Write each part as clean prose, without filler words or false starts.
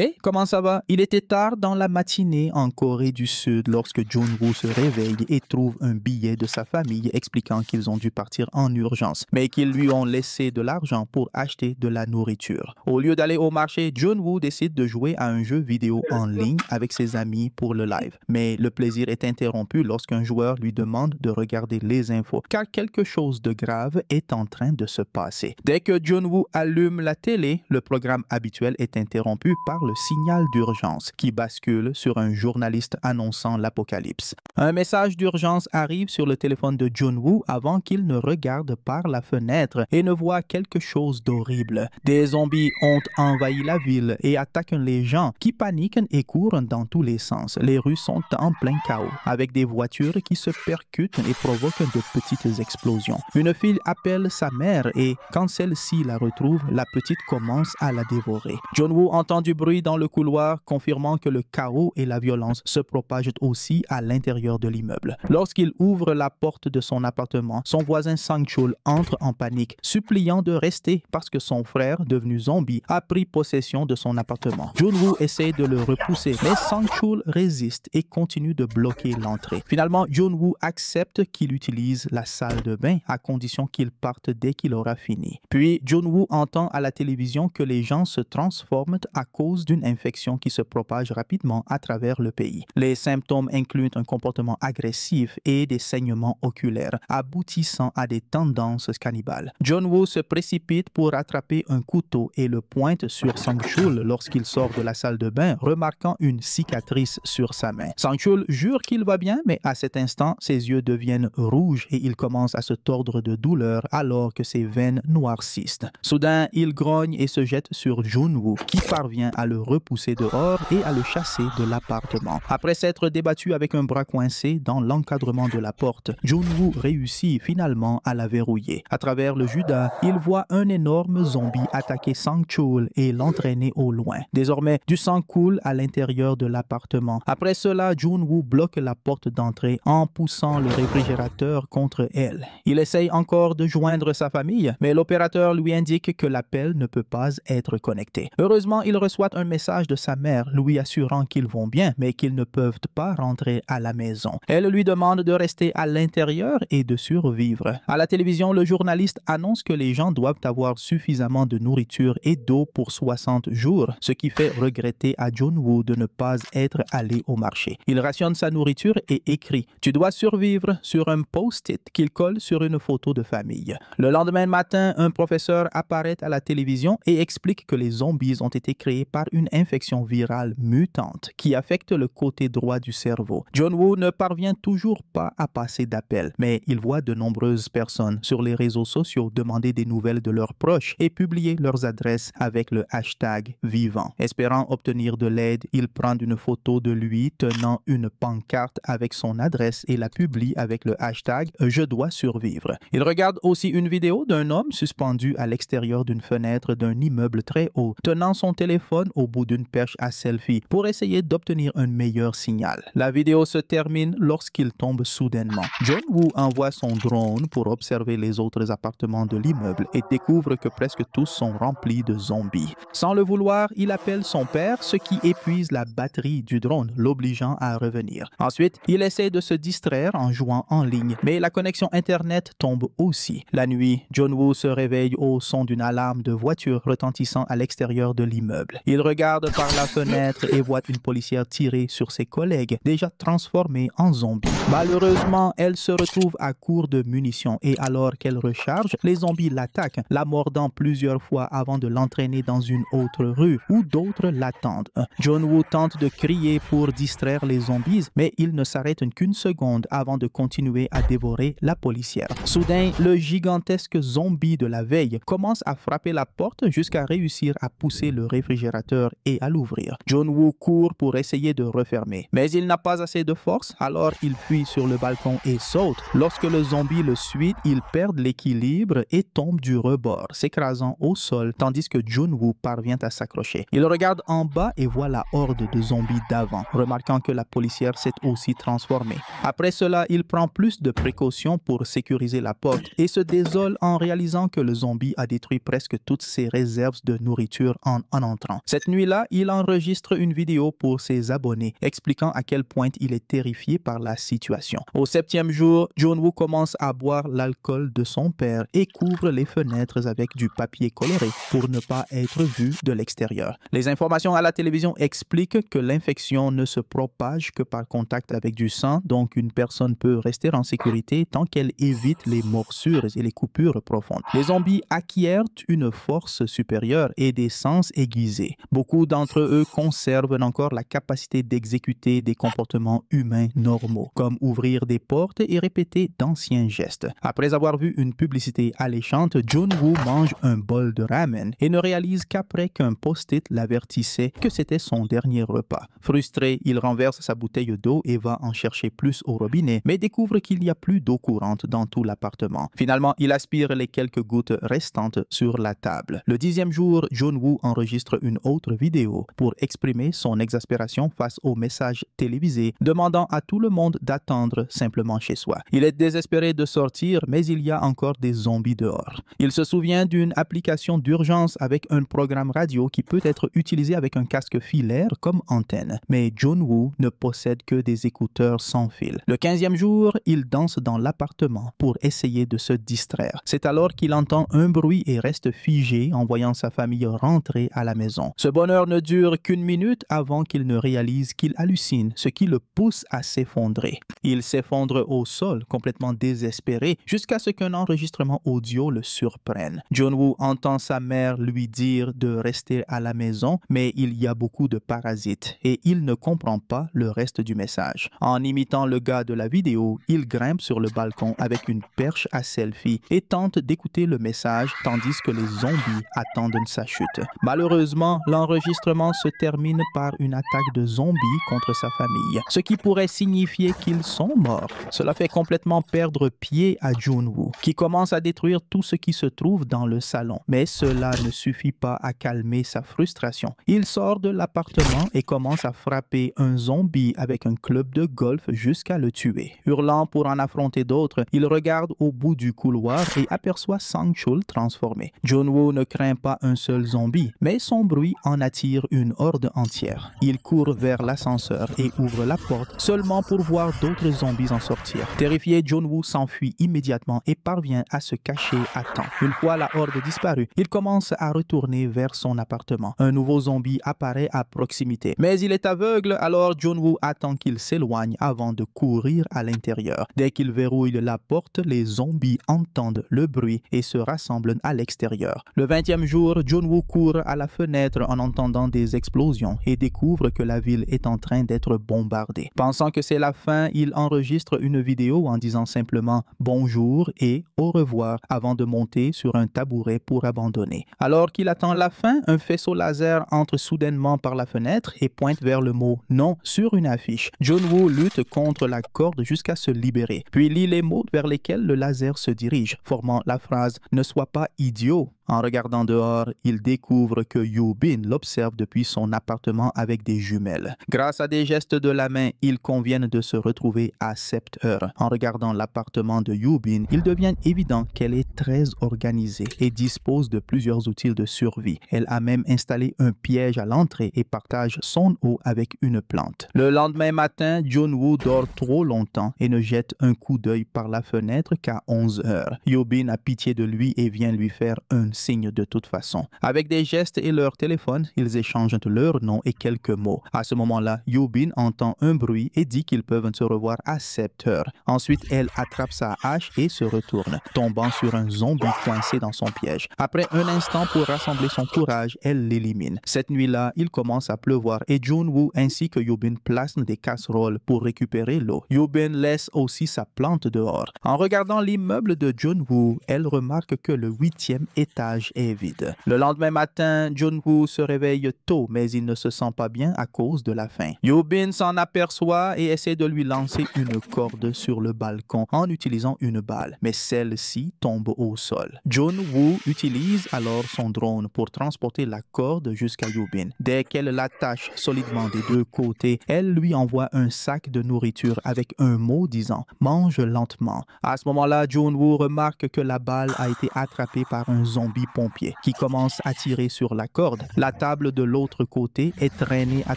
Hey, comment ça va? Il était tard dans la matinée en Corée du Sud lorsque Jun-woo se réveille et trouve un billet de sa famille expliquant qu'ils ont dû partir en urgence, mais qu'ils lui ont laissé de l'argent pour acheter de la nourriture. Au lieu d'aller au marché, Jun-woo décide de jouer à un jeu vidéo en ligne avec ses amis pour le live. Mais le plaisir est interrompu lorsqu'un joueur lui demande de regarder les infos, car quelque chose de grave est en train de se passer. Dès que Jun-woo allume la télé, le programme habituel est interrompu par le signal d'urgence qui bascule sur un journaliste annonçant l'apocalypse. Un message d'urgence arrive sur le téléphone de Jun-woo avant qu'il ne regarde par la fenêtre et ne voit quelque chose d'horrible. Des zombies ont envahi la ville et attaquent les gens qui paniquent et courent dans tous les sens. Les rues sont en plein chaos avec des voitures qui se percutent et provoquent de petites explosions. Une fille appelle sa mère et quand celle-ci la retrouve, la petite commence à la dévorer. Jun-woo entend du bruit dans le couloir, confirmant que le chaos et la violence se propagent aussi à l'intérieur de l'immeuble. Lorsqu'il ouvre la porte de son appartement, son voisin Sang-chul entre en panique, suppliant de rester parce que son frère, devenu zombie, a pris possession de son appartement. Jun-woo essaie de le repousser, mais Sang-chul résiste et continue de bloquer l'entrée. Finalement, Jun-woo accepte qu'il utilise la salle de bain à condition qu'il parte dès qu'il aura fini. Puis, Jun-woo entend à la télévision que les gens se transforment à cause d'une infection qui se propage rapidement à travers le pays. Les symptômes incluent un comportement agressif et des saignements oculaires, aboutissant à des tendances cannibales. Jun-woo se précipite pour attraper un couteau et le pointe sur Sang-chul lorsqu'il sort de la salle de bain, remarquant une cicatrice sur sa main. Sang-chul jure qu'il va bien, mais à cet instant, ses yeux deviennent rouges et il commence à se tordre de douleur alors que ses veines noircissent. Soudain, il grogne et se jette sur Jun-woo, qui parvient à le repousser dehors et à le chasser de l'appartement. Après s'être débattu avec un bras coincé dans l'encadrement de la porte, Jun-woo réussit finalement à la verrouiller. À travers le judas, il voit un énorme zombie attaquer Sang-chul et l'entraîner au loin. Désormais, du sang coule à l'intérieur de l'appartement. Après cela, Jun-woo bloque la porte d'entrée en poussant le réfrigérateur contre elle. Il essaye encore de joindre sa famille, mais l'opérateur lui indique que l'appel ne peut pas être connecté. Heureusement, il reçoit un message de sa mère lui assurant qu'ils vont bien, mais qu'ils ne peuvent pas rentrer à la maison. Elle lui demande de rester à l'intérieur et de survivre. À la télévision, le journaliste annonce que les gens doivent avoir suffisamment de nourriture et d'eau pour 60 jours, ce qui fait regretter à Jun-woo de ne pas être allé au marché. Il rationne sa nourriture et écrit « Tu dois survivre » sur un post-it qu'il colle sur une photo de famille. Le lendemain matin, un professeur apparaît à la télévision et explique que les zombies ont été créés par une infection virale mutante qui affecte le côté droit du cerveau. Jun-woo ne parvient toujours pas à passer d'appel, mais il voit de nombreuses personnes sur les réseaux sociaux demander des nouvelles de leurs proches et publier leurs adresses avec le hashtag vivant. Espérant obtenir de l'aide, il prend une photo de lui tenant une pancarte avec son adresse et la publie avec le hashtag je dois survivre. Il regarde aussi une vidéo d'un homme suspendu à l'extérieur d'une fenêtre d'un immeuble très haut, tenant son téléphone au bout d'une perche à selfie pour essayer d'obtenir un meilleur signal. La vidéo se termine lorsqu'il tombe soudainement. Jun-woo envoie son drone pour observer les autres appartements de l'immeuble et découvre que presque tous sont remplis de zombies. Sans le vouloir, il appelle son père, ce qui épuise la batterie du drone, l'obligeant à revenir. Ensuite, il essaie de se distraire en jouant en ligne, mais la connexion Internet tombe aussi. La nuit, Jun-woo se réveille au son d'une alarme de voiture retentissant à l'extérieur de l'immeuble. Il regarde par la fenêtre et voit une policière tirer sur ses collègues, déjà transformés en zombies. Malheureusement, elle se retrouve à court de munitions et alors qu'elle recharge, les zombies l'attaquent, la mordant plusieurs fois avant de l'entraîner dans une autre rue où d'autres l'attendent. Jun-woo tente de crier pour distraire les zombies, mais il ne s'arrête qu'une seconde avant de continuer à dévorer la policière. Soudain, le gigantesque zombie de la veille commence à frapper la porte jusqu'à réussir à pousser le réfrigérateur et à l'ouvrir. Jun-woo court pour essayer de refermer, mais il n'a pas assez de force, alors il fuit sur le balcon et saute. Lorsque le zombie le suit, il perd l'équilibre et tombe du rebord, s'écrasant au sol, tandis que Jun-woo parvient à s'accrocher. Il regarde en bas et voit la horde de zombies d'avant, remarquant que la policière s'est aussi transformée. Après cela, il prend plus de précautions pour sécuriser la porte et se désole en réalisant que le zombie a détruit presque toutes ses réserves de nourriture en entrant. Cette Cette nuit-là, il enregistre une vidéo pour ses abonnés, expliquant à quel point il est terrifié par la situation. Au 7e jour, Jun-woo commence à boire l'alcool de son père et couvre les fenêtres avec du papier coloré pour ne pas être vu de l'extérieur. Les informations à la télévision expliquent que l'infection ne se propage que par contact avec du sang, donc une personne peut rester en sécurité tant qu'elle évite les morsures et les coupures profondes. Les zombies acquièrent une force supérieure et des sens aiguisés. Beaucoup d'entre eux conservent encore la capacité d'exécuter des comportements humains normaux, comme ouvrir des portes et répéter d'anciens gestes. Après avoir vu une publicité alléchante, Jun-woo mange un bol de ramen et ne réalise qu'après qu'un post-it l'avertissait que c'était son dernier repas. Frustré, il renverse sa bouteille d'eau et va en chercher plus au robinet, mais découvre qu'il n'y a plus d'eau courante dans tout l'appartement. Finalement, il aspire les quelques gouttes restantes sur la table. Le 10e jour, Jun-woo enregistre une autre vidéo pour exprimer son exaspération face aux messages télévisés, demandant à tout le monde d'attendre simplement chez soi. Il est désespéré de sortir, mais il y a encore des zombies dehors. Il se souvient d'une application d'urgence avec un programme radio qui peut être utilisé avec un casque filaire comme antenne, mais Jun-woo ne possède que des écouteurs sans fil. Le 15e jour, il danse dans l'appartement pour essayer de se distraire. C'est alors qu'il entend un bruit et reste figé en voyant sa famille rentrer à la maison. Ce bonheur ne dure qu'une minute avant qu'il ne réalise qu'il hallucine, ce qui le pousse à s'effondrer. Il s'effondre au sol, complètement désespéré, jusqu'à ce qu'un enregistrement audio le surprenne. Jun-woo entend sa mère lui dire de rester à la maison, mais il y a beaucoup de parasites et il ne comprend pas le reste du message. En imitant le gars de la vidéo, il grimpe sur le balcon avec une perche à selfie et tente d'écouter le message tandis que les zombies attendent sa chute. Malheureusement, l'enregistrement se termine par une attaque de zombies contre sa famille, ce qui pourrait signifier qu'ils sont morts. Cela fait complètement perdre pied à Jun-woo, qui commence à détruire tout ce qui se trouve dans le salon. Mais cela ne suffit pas à calmer sa frustration. Il sort de l'appartement et commence à frapper un zombie avec un club de golf jusqu'à le tuer. Hurlant pour en affronter d'autres, il regarde au bout du couloir et aperçoit Sang-chul transformé. Jun-woo ne craint pas un seul zombie, mais son bruit en attire une horde entière. Il court vers l'ascenseur et ouvre la porte seulement pour voir d'autres zombies en sortir. Terrifié, Jun-woo s'enfuit immédiatement et parvient à se cacher à temps. Une fois la horde disparue, il commence à retourner vers son appartement. Un nouveau zombie apparaît à proximité, mais il est aveugle, alors Jun-woo attend qu'il s'éloigne avant de courir à l'intérieur. Dès qu'il verrouille la porte, les zombies entendent le bruit et se rassemblent à l'extérieur. Le 20e jour, Jun-woo court à la fenêtre en entendant des explosions et découvre que la ville est en train d'être bombardée. Pensant que c'est la fin, il enregistre une vidéo en disant simplement « bonjour » et « au revoir » avant de monter sur un tabouret pour abandonner. Alors qu'il attend la fin, un faisceau laser entre soudainement par la fenêtre et pointe vers le mot « non » sur une affiche. Jun-woo lutte contre la corde jusqu'à se libérer, puis lit les mots vers lesquels le laser se dirige, formant la phrase « ne sois pas idiot ». En regardant dehors, il découvre que Yoo-bin l'observe depuis son appartement avec des jumelles. Grâce à des gestes de la main, ils conviennent de se retrouver à 7 heures. En regardant l'appartement de Yoo-bin, il devient évident qu'elle est très organisée et dispose de plusieurs outils de survie. Elle a même installé un piège à l'entrée et partage son eau avec une plante. Le lendemain matin, Jun-woo dort trop longtemps et ne jette un coup d'œil par la fenêtre qu'à 11 heures. Yoo-bin a pitié de lui et vient lui faire un signe de toute façon. Avec des gestes et leur téléphone, ils échangent leur nom et quelques mots. À ce moment-là, Yoo-bin entend un bruit et dit qu'ils peuvent se revoir à 7 heures. Ensuite, elle attrape sa hache et se retourne, tombant sur un zombie coincé dans son piège. Après un instant pour rassembler son courage, elle l'élimine. Cette nuit-là, il commence à pleuvoir et Jun-woo ainsi que Yoo-bin placent des casseroles pour récupérer l'eau. Yoo-bin laisse aussi sa plante dehors. En regardant l'immeuble de Jun-woo, elle remarque que le 8e étage est vide. Le lendemain matin, Jun-woo se réveille tôt, mais il ne se sent pas bien à cause de la faim. Yoo-bin s'en aperçoit et essaie de lui lancer une corde sur le balcon en utilisant une balle, mais celle-ci tombe au sol. Jun-woo utilise alors son drone pour transporter la corde jusqu'à Yoo-bin. Dès qu'elle l'attache solidement des deux côtés, elle lui envoie un sac de nourriture avec un mot disant « mange lentement ». À ce moment-là, Jun-woo remarque que la balle a été attrapée par un zombie zombie pompier qui commence à tirer sur la corde. La table de l'autre côté est traînée à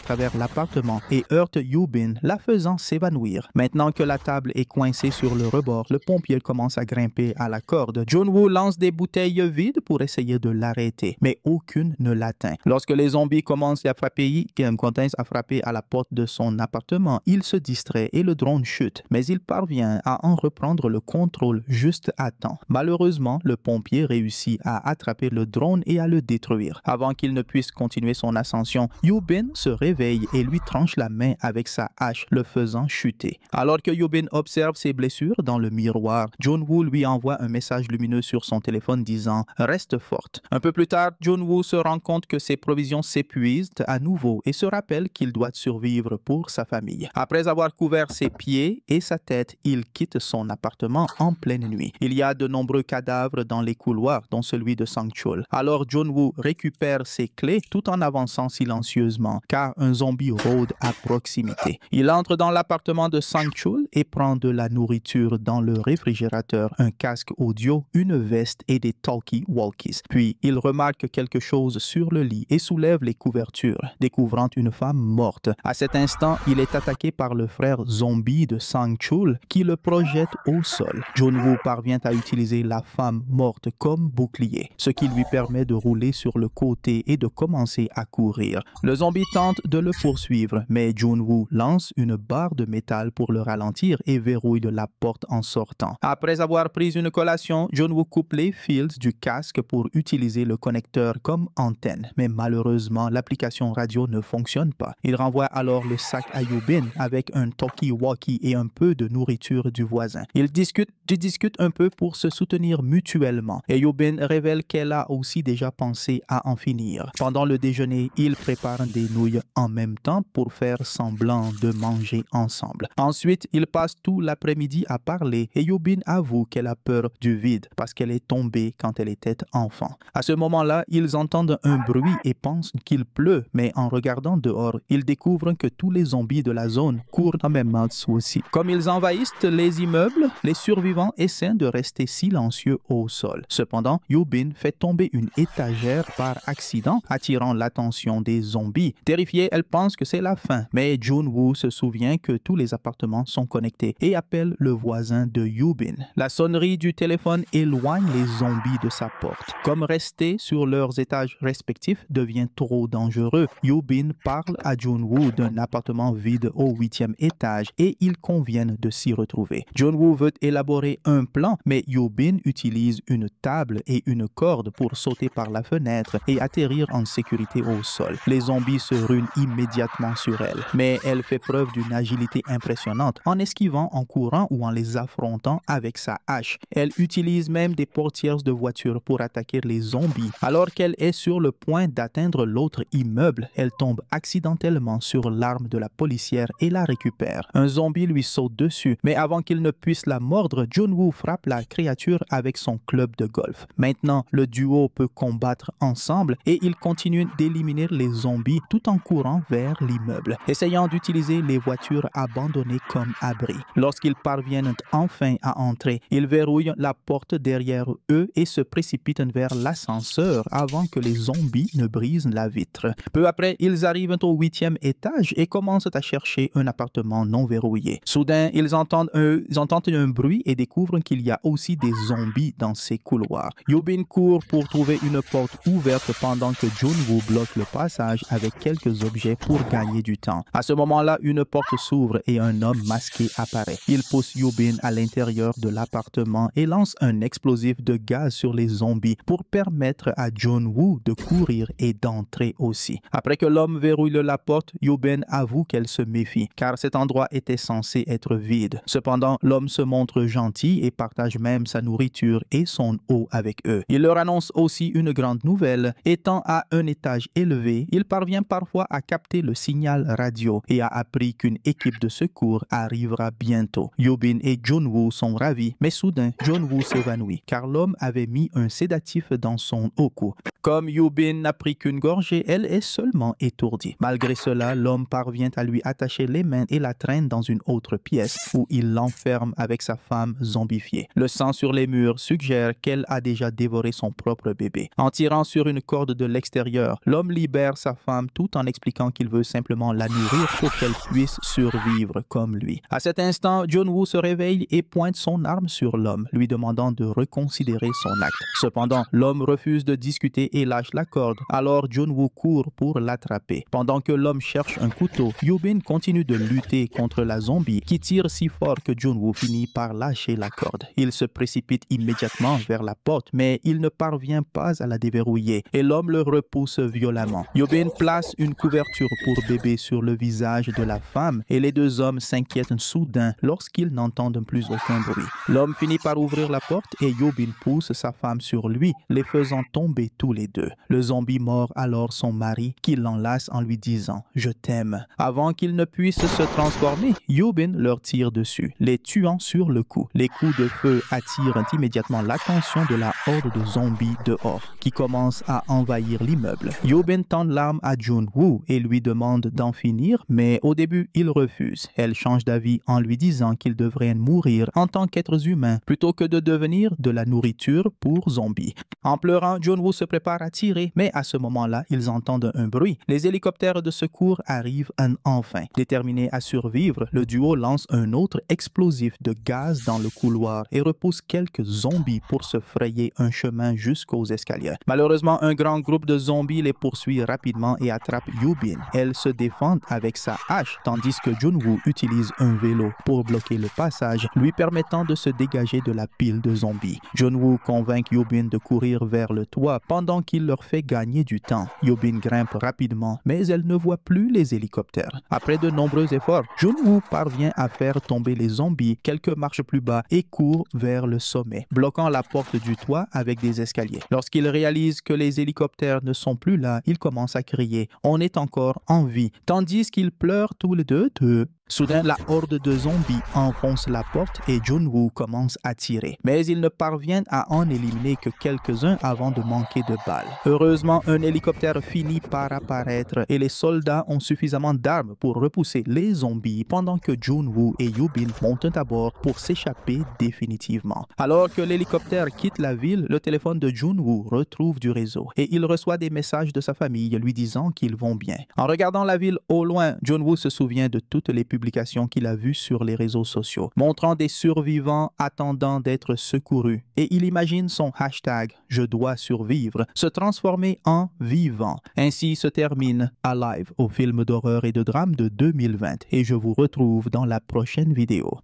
travers l'appartement et heurte Yoo-bin, la faisant s'évanouir. Maintenant que la table est coincée sur le rebord, le pompier commence à grimper à la corde. Jun-woo lance des bouteilles vides pour essayer de l'arrêter, mais aucune ne l'atteint. Lorsque les zombies commencent à frapper à la porte de son appartement, il se distrait et le drone chute, mais il parvient à en reprendre le contrôle juste à temps. Malheureusement, le pompier réussit à attraper le drone et à le détruire. Avant qu'il ne puisse continuer son ascension, Yoo-bin se réveille et lui tranche la main avec sa hache, le faisant chuter. Alors que Yoo-bin observe ses blessures dans le miroir, Jun-woo lui envoie un message lumineux sur son téléphone disant « Reste forte ». Un peu plus tard, Jun-woo se rend compte que ses provisions s'épuisent à nouveau et se rappelle qu'il doit survivre pour sa famille. Après avoir couvert ses pieds et sa tête, il quitte son appartement en pleine nuit. Il y a de nombreux cadavres dans les couloirs, dont celui de Sang-chul. Alors Jun-woo récupère ses clés tout en avançant silencieusement, car un zombie rôde à proximité. Il entre dans l'appartement de Sang-chul et prend de la nourriture dans le réfrigérateur, un casque audio, une veste et des talkie-walkies. Puis il remarque quelque chose sur le lit et soulève les couvertures, découvrant une femme morte. À cet instant, il est attaqué par le frère zombie de Sang-chul qui le projette au sol. Jun-woo parvient à utiliser la femme morte comme bouclier, ce qui lui permet de rouler sur le côté et de commencer à courir. Le zombie tente de le poursuivre, mais Jun-woo lance une barre de métal pour le ralentir et verrouille la porte en sortant. Après avoir pris une collation, Jun-woo coupe les fils du casque pour utiliser le connecteur comme antenne, mais malheureusement, l'application radio ne fonctionne pas. Il renvoie alors le sac à Yoo-bin avec un talkie-walkie et un peu de nourriture du voisin. Ils discutent un peu pour se soutenir mutuellement et Yoo-bin révèle qu'elle a aussi déjà pensé à en finir. Pendant le déjeuner, ils préparent des nouilles en même temps pour faire semblant de manger ensemble. Ensuite, ils passent tout l'après-midi à parler et Yoo-bin avoue qu'elle a peur du vide parce qu'elle est tombée quand elle était enfant. À ce moment-là, ils entendent un bruit et pensent qu'il pleut, mais en regardant dehors, ils découvrent que tous les zombies de la zone courent en même temps aussi. Comme ils envahissent les immeubles, les survivants essaient de rester silencieux au sol. Cependant, Yoo-bin fait tomber une étagère par accident, attirant l'attention des zombies. Terrifiée, elle pense que c'est la fin, mais Jun-woo se souvient que tous les appartements sont connectés et appelle le voisin de Yoo-bin. La sonnerie du téléphone éloigne les zombies de sa porte. Comme rester sur leurs étages respectifs devient trop dangereux, Yoo-bin parle à Jun-woo d'un appartement vide au 8e étage et ils conviennent de s'y retrouver. Jun-woo veut élaborer un plan, mais Yoo-bin utilise une table et une corde pour sauter par la fenêtre et atterrir en sécurité au sol. Les zombies se ruinent immédiatement sur elle, mais elle fait preuve d'une agilité impressionnante en esquivant en courant ou en les affrontant avec sa hache. Elle utilise même des portières de voiture pour attaquer les zombies. Alors qu'elle est sur le point d'atteindre l'autre immeuble, elle tombe accidentellement sur l'arme de la policière et la récupère. Un zombie lui saute dessus, mais avant qu'il ne puisse la mordre, Jun-woo frappe la créature avec son club de golf. Maintenant, le duo peut combattre ensemble et ils continuent d'éliminer les zombies tout en courant vers l'immeuble, essayant d'utiliser les voitures abandonnées comme abri. Lorsqu'ils parviennent enfin à entrer, ils verrouillent la porte derrière eux et se précipitent vers l'ascenseur avant que les zombies ne brisent la vitre. Peu après, ils arrivent au 8e étage et commencent à chercher un appartement non verrouillé. Soudain, ils entendent un bruit et découvrent qu'il y a aussi des zombies dans ces couloirs. Yoo-bin court pour trouver une porte ouverte pendant que Jun-woo bloque le passage avec quelques objets pour gagner du temps. À ce moment-là, une porte s'ouvre et un homme masqué apparaît. Il pousse Yoo-bin à l'intérieur de l'appartement et lance un explosif de gaz sur les zombies pour permettre à Jun-woo de courir et d'entrer aussi. Après que l'homme verrouille la porte, Yoo-bin avoue qu'elle se méfie, car cet endroit était censé être vide. Cependant, l'homme se montre gentil et partage même sa nourriture et son eau avec eux. Il leur annonce aussi une grande nouvelle. Étant à un étage élevé, il parvient parfois à capter le signal radio et a appris qu'une équipe de secours arrivera bientôt. Yoo-bin et Jun-woo sont ravis, mais soudain, Jun-woo s'évanouit, car l'homme avait mis un sédatif dans son haut-cou. Comme Yoo-bin n'a pris qu'une gorgée, elle est seulement étourdie. Malgré cela, l'homme parvient à lui attacher les mains et la traîne dans une autre pièce où il l'enferme avec sa femme zombifiée. Le sang sur les murs suggère qu'elle a déjà dévoré ignorer son propre bébé. En tirant sur une corde de l'extérieur, l'homme libère sa femme tout en expliquant qu'il veut simplement la nourrir pour qu'elle puisse survivre comme lui. À cet instant, Jun-woo se réveille et pointe son arme sur l'homme, lui demandant de reconsidérer son acte. Cependant, l'homme refuse de discuter et lâche la corde. Alors Jun-woo court pour l'attraper. Pendant que l'homme cherche un couteau, Yoo-bin continue de lutter contre la zombie qui tire si fort que Jun-woo finit par lâcher la corde. Il se précipite immédiatement vers la porte, mais il ne parvient pas à la déverrouiller et l'homme le repousse violemment. Yoo-bin place une couverture pour bébé sur le visage de la femme et les deux hommes s'inquiètent soudain lorsqu'ils n'entendent plus aucun bruit. L'homme finit par ouvrir la porte et Yoo-bin pousse sa femme sur lui, les faisant tomber tous les deux. Le zombie mord alors son mari qui l'enlace en lui disant « Je t'aime ». Avant qu'il ne puisse se transformer, Yoo-bin leur tire dessus, les tuant sur le coup. Les coups de feu attirent immédiatement l'attention de la horde de zombies dehors, qui commence à envahir l'immeuble. Yoo-bin tend l'arme à Jun-woo et lui demande d'en finir, mais au début, il refuse. Elle change d'avis en lui disant qu'il devrait mourir en tant qu'êtres humains plutôt que de devenir de la nourriture pour zombies. En pleurant, Jun-woo se prépare à tirer, mais à ce moment-là, ils entendent un bruit. Les hélicoptères de secours arrivent enfin. Déterminé à survivre, le duo lance un autre explosif de gaz dans le couloir et repousse quelques zombies pour se frayer un chemin jusqu'aux escaliers. Malheureusement, un grand groupe de zombies les poursuit rapidement et attrape Yoo-bin. Elle se défend avec sa hache, tandis que Jun-woo utilise un vélo pour bloquer le passage, lui permettant de se dégager de la pile de zombies. Jun-woo convainc Yoo-bin de courir vers le toit pendant qu'il leur fait gagner du temps. Yoo-bin grimpe rapidement, mais elle ne voit plus les hélicoptères. Après de nombreux efforts, Jun-woo parvient à faire tomber les zombies quelques marches plus bas et court vers le sommet, bloquant la porte du toit avec des escaliers. Lorsqu'il réalise que les hélicoptères ne sont plus là, il commence à crier « On est encore en vie », tandis qu'ils pleurent tous les deux. Soudain, la horde de zombies enfonce la porte et Jun-woo commence à tirer. Mais il ne parvient à en éliminer que quelques-uns avant de manquer de balles. Heureusement, un hélicoptère finit par apparaître et les soldats ont suffisamment d'armes pour repousser les zombies pendant que Jun-woo et Yoo-bin montent à bord pour s'échapper définitivement. Alors que l'hélicoptère quitte la ville, le téléphone de Jun-woo retrouve du réseau et il reçoit des messages de sa famille lui disant qu'ils vont bien. En regardant la ville au loin, Jun-woo se souvient de toutes les publications qu'il a vues sur les réseaux sociaux, montrant des survivants attendant d'être secourus. Et il imagine son hashtag « Je dois survivre » se transformer en « vivant ». Ainsi se termine Alive au film d'horreur et de drame de 2020. Et je vous retrouve dans la prochaine vidéo.